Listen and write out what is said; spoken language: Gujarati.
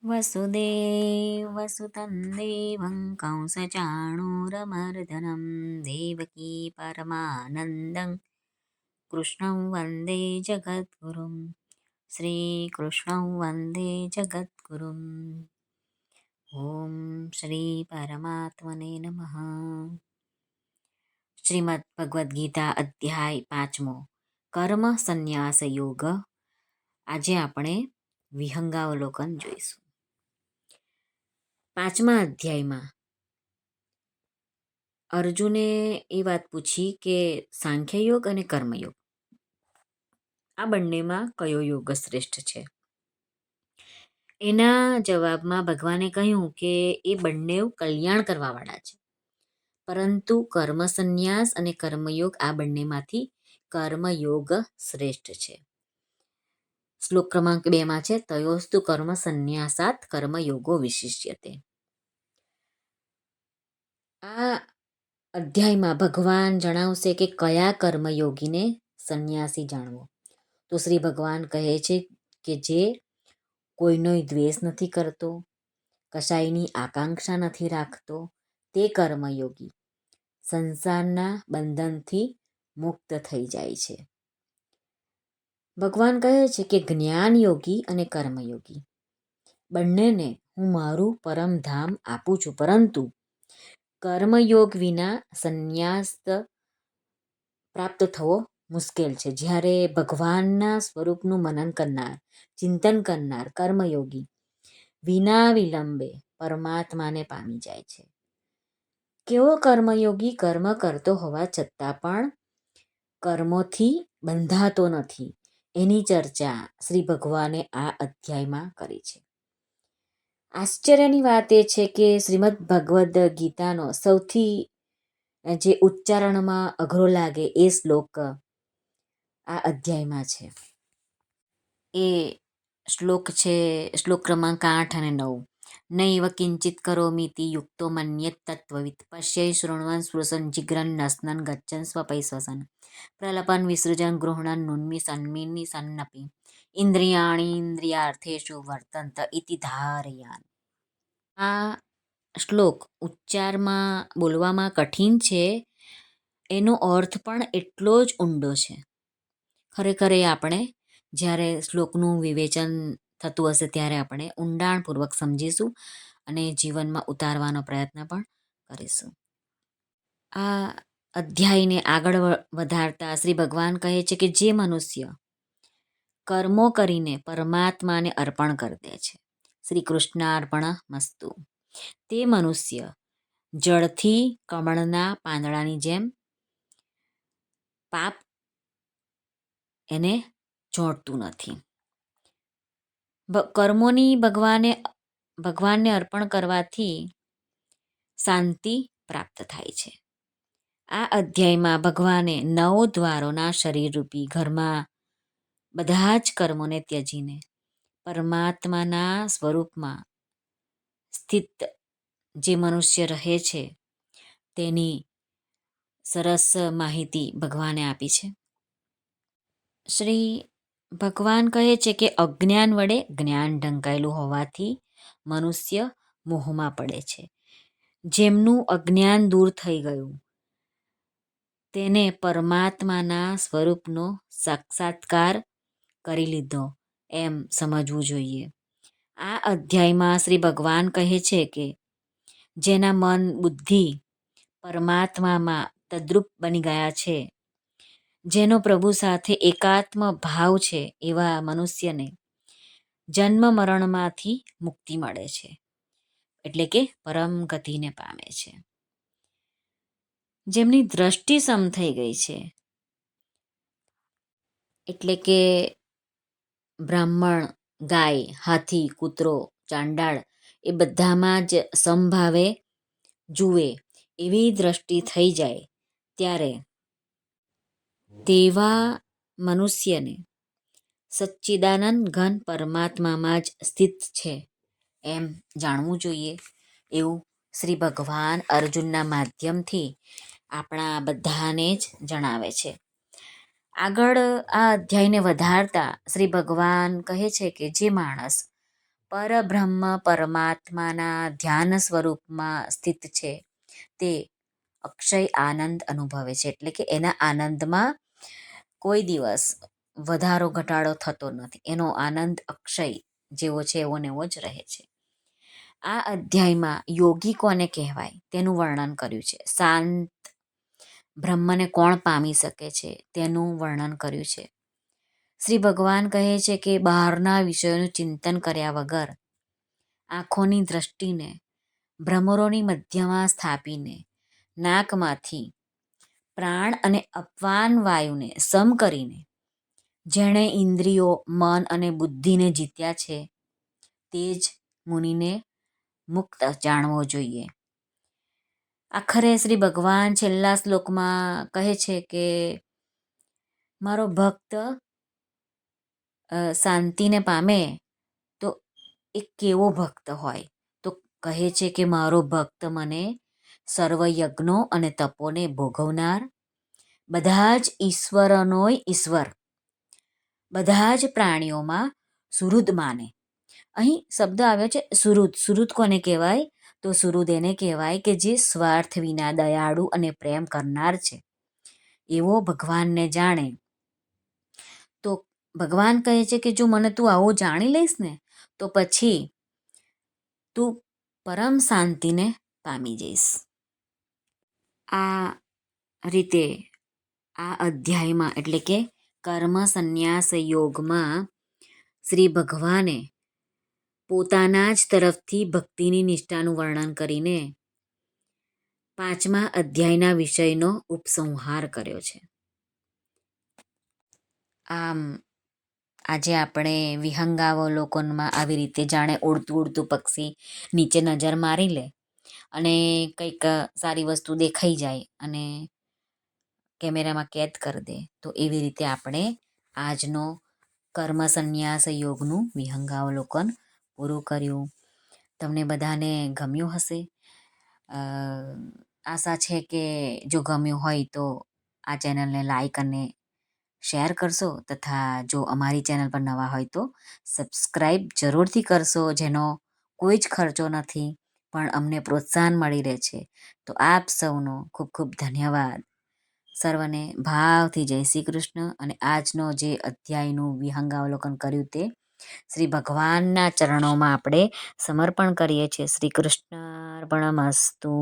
वसुदेवसुतं देवं कंसचाणूरमर्दनं देवकी परमानन्दं कृष्णं वन्दे जगद्गुरुं श्रीकृष्णं वन्दे जगद्गुरुम् ॐ श्रीपरमात्मने नमः। શ્રીમદ ભગવદ્ ગીતા અધ્યાય 5 કર્મ સંન્યાસ યોગ। આજે આપણે વિહંગાવલોકન જોઈશું। 5મા અધ્યાયમાં અર્જુને એ વાત પૂછી કે સાંખ્યયોગ અને કર્મયોગ આ બંનેમાં કયો યોગ શ્રેષ્ઠ છે? એના જવાબમાં ભગવાને કહ્યું કે એ બંને કલ્યાણ કરવાવાળા છે, પરંતુ કર્મ સંન્યાસ અને કર્મયોગ આ બંનેમાંથી કર્મયોગ શ્રેષ્ઠ છે। શ્લોક ક્રમાંક 2 છે, તયોસ્તુ કર્મ સંન્યાસાત કર્મયોગો વિશિષ્યતે। આ અધ્યાયમાં ભગવાન જણાવશે કે કયા કર્મયોગીને સંન્યાસી જાણવો। તો શ્રી ભગવાન કહે છે કે જે કોઈનો દ્વેષ નથી કરતો, કશાયની આકાંક્ષા નથી રાખતો, તે કર્મયોગી સંસારના બંધનથી મુક્ત થઈ જાય છે। ભગવાન કહે છે કે જ્ઞાન યોગી અને કર્મયોગી બંનેને હું મારું પરમધામ આપું છું, પરંતુ કર્મયોગ વિના સંન્યાસ પ્રાપ્ત થવો મુશ્કેલ છે। જ્યારે ભગવાનના સ્વરૂપનું મનન કરનાર, ચિંતન કરનાર કર્મયોગી વિના વિલંબે પરમાત્માને પામી જાય છે। કેવો કર્મયોગી કર્મ કરતો હોવા છતાં પણ કર્મોથી બંધાતો નથી, એની ચર્ચા શ્રી ભગવાને આ અધ્યાયમાં કરી છે। આશ્ચર્યની વાત એ છે કે શ્રીમદ ભગવદ્ ગીતાનો સૌથી જે ઉચ્ચારણમાં અઘરો લાગે એ શ્લોક આ અધ્યાયમાં છે। એ શ્લોક છે શ્લોક ક્રમાંક 8 અને 9। નૈવ કિંચિત કરોમીતિ યુક્તો મન્યેત તત્વવિત પશ્યૈ શૃણ્વન સ્પૃશન જિઘ્રન નસ્નન ગચ્છન સ્વપૈશ્વસન પ્રલપન વિસૃજન ગૃહણન નુન્મિસન્મિન્નિસન્નપી ઇન્દ્રિયાણીન્દ્રિયાર્થેષુ વર્તન્ત ઇતિ ધારયાન। આ શ્લોક ઉચ્ચારમાં બોલવામાં કઠિન છે, એનો અર્થ પણ એટલો જ ઊંડો છે। ખરેખર આપણે જ્યારે શ્લોકનું વિવેચન થતું હશે ત્યારે આપણે ઊંડાણપૂર્વક સમજીશું અને જીવનમાં ઉતારવાનો પ્રયત્ન પણ કરીશું। આ અધ્યાયને આગળ વધારતા શ્રી ભગવાન કહે છે કે જે મનુષ્ય કર્મો કરીને પરમાત્માને અર્પણ કરી દે છે, શ્રી કૃષ્ણાર્પણ મસ્તુ, તે મનુષ્ય જળથી કમળના પાંદડાની જેમ પાપ એને ચોંટતું નથી। કર્મોની ભગવાનને અર્પણ કરવાથી શાંતિ પ્રાપ્ત થાય છે। આ અધ્યાયમાં ભગવાને 9 દ્વારોના શરીરરૂપી ઘરમાં બધા જ કર્મોને ત્યજીને પરમાત્માના સ્વરૂપમાં સ્થિત જે મનુષ્ય રહે છે તેની સરસ માહિતી ભગવાને આપી છે। શ્રી ભગવાન કહે છે કે અજ્ઞાન વડે જ્ઞાન ઢંકાયેલું હોવાથી મનુષ્ય મોહમાં પડે છે। જેમનું અજ્ઞાન દૂર થઈ ગયું તેને પરમાત્માના સ્વરૂપનો સાક્ષાત્કાર કરી લીધો એમ સમજવું જોઈએ। આ અધ્યાયમાં શ્રી ભગવાન કહે છે કે જેના મન બુદ્ધિ પરમાત્મામાં તદ્રુપ બની ગયા છે, જેનો પ્રભુ સાથે એકાત્મ ભાવ છે, એવા મનુષ્યને જન્મ મરણમાંથી મુક્તિ મળે છે, એટલે કે પરમ ગતિને પામે છે। જેમની દ્રષ્ટિ સમ થઈ ગઈ છે, એટલે કે બ્રાહ્મણ, ગાય, હાથી, કૂતરો, ચાંડાળ એ બધામાં જ સમભાવે જુએ એવી દ્રષ્ટિ થઈ જાય ત્યારે તેવા મનુષ્યને સચ્ચિદાનંદ ઘન પરમાત્મામાં જ સ્થિત છે એમ જાણવું જોઈએ, એવું શ્રી ભગવાન અર્જુનના માધ્યમથી આપણા બધાને જ જણાવે છે। આગળ આ અધ્યાયને વધારતા શ્રી ભગવાન કહે છે કે જે માણસ પરબ્રહ્મ પરમાત્માના ધ્યાન સ્વરૂપમાં સ્થિત છે તે અક્ષય આનંદ અનુભવે છે. એટલે કે એના આનંદમાં કોઈ દિવસ વધારો ઘટાડો થતો નથી. એનો આનંદ અક્ષય જેવો છે એવો ને એવો જ રહે છે. આ અધ્યાયમાં યોગી કોને કહેવાય તેનું વર્ણન કર્યું છે. શાંત બ્રહ્મને કોણ પામી શકે છે તેનું વર્ણન કર્યું છે. શ્રી ભગવાન કહે છે કે બહારના વિષયોનું ચિંતન કર્યા વગર આંખોની દ્રષ્ટિને ભ્રમરોની મધ્યમાં સ્થાપીને નાકમાંથી પ્રાણ અને અપવાન વાયુને સમ કરીને જેણે ઇન્દ્રિયો, મન અને બુદ્ધિને જીત્યા છે તે જ મુનિને મુક્ત જાણવો જોઈએ. આખરે શ્રી ભગવાન છેલ્લા શ્લોકમાં કહે છે કે મારો ભક્ત શાંતિને પામે તો એ કેવો ભક્ત હોય? તો કહે છે કે મારો ભક્ત મને સર્વ યજ્ઞો અને તપોને ભોગવનાર, બધા જ ઈશ્વરનોય ઈશ્વર, બધા જ પ્રાણીઓમાં સુહૃદ માને. અહીં શબ્દ આવ્યો છે સુહૃદ. સુહૃદ કોને કહેવાય? તો સુહૃદ એને કહેવાય કે જે સ્વાર્થ વિના દયાળુ અને પ્રેમ કરનાર છે. એવો ભગવાનને જાણે. તો ભગવાન કહે છે કે જો મને તું આવો જાણી લઈશ ને તો પછી તું પરમ શાંતિને પામી જઈશ. આ રીતે આ અધ્યાયમાં એટલે કે કર્મ સંન્યાસ યોગમાં શ્રી ભગવાને પોતાના જ તરફથી ભક્તિની નિષ્ઠાનું વર્ણન કરીને 5મા અધ્યાયના વિષયનો ઉપસંહાર કર્યો છે. આમ આજે આપણે વિહંગાવલોકનમાં આવી રીતે જાણે ઉડતું ઉડતું પક્ષી નીચે નજર મારી લે અને કંઈક સારી વસ્તુ દેખાઈ જાય અને કેમેરામાં કેદ કરી દે, તો એવી રીતે આપણે આજનો કર્મ સંન્યાસ યોગનું વિહંગાવલોકન પૂરું કર્યું. તમને બધાને ગમ્યું હશે. આશા છે કે જો ગમ્યું હોય તો આ ચેનલને લાઈક અને શેર કરશો તથા જો અમારી ચેનલ પર નવા હોય તો સબસ્ક્રાઈબ જરૂરથી કરશો, જેનો કોઈ જ ખર્ચો નથી પણ અમને પ્રોત્સાહન મળી રહે છે. તો આપ સૌનો ખૂબ ખૂબ ધન્યવાદ. સર્વને ભાવથી જય શ્રી કૃષ્ણ. અને આજનો જે અધ્યાયનું વિહંગાવલોકન કર્યું તે શ્રી ભગવાનના ચરણોમાં આપણે સમર્પણ કરીએ છીએ. શ્રી કૃષ્ણાર્પણમસ્તુ.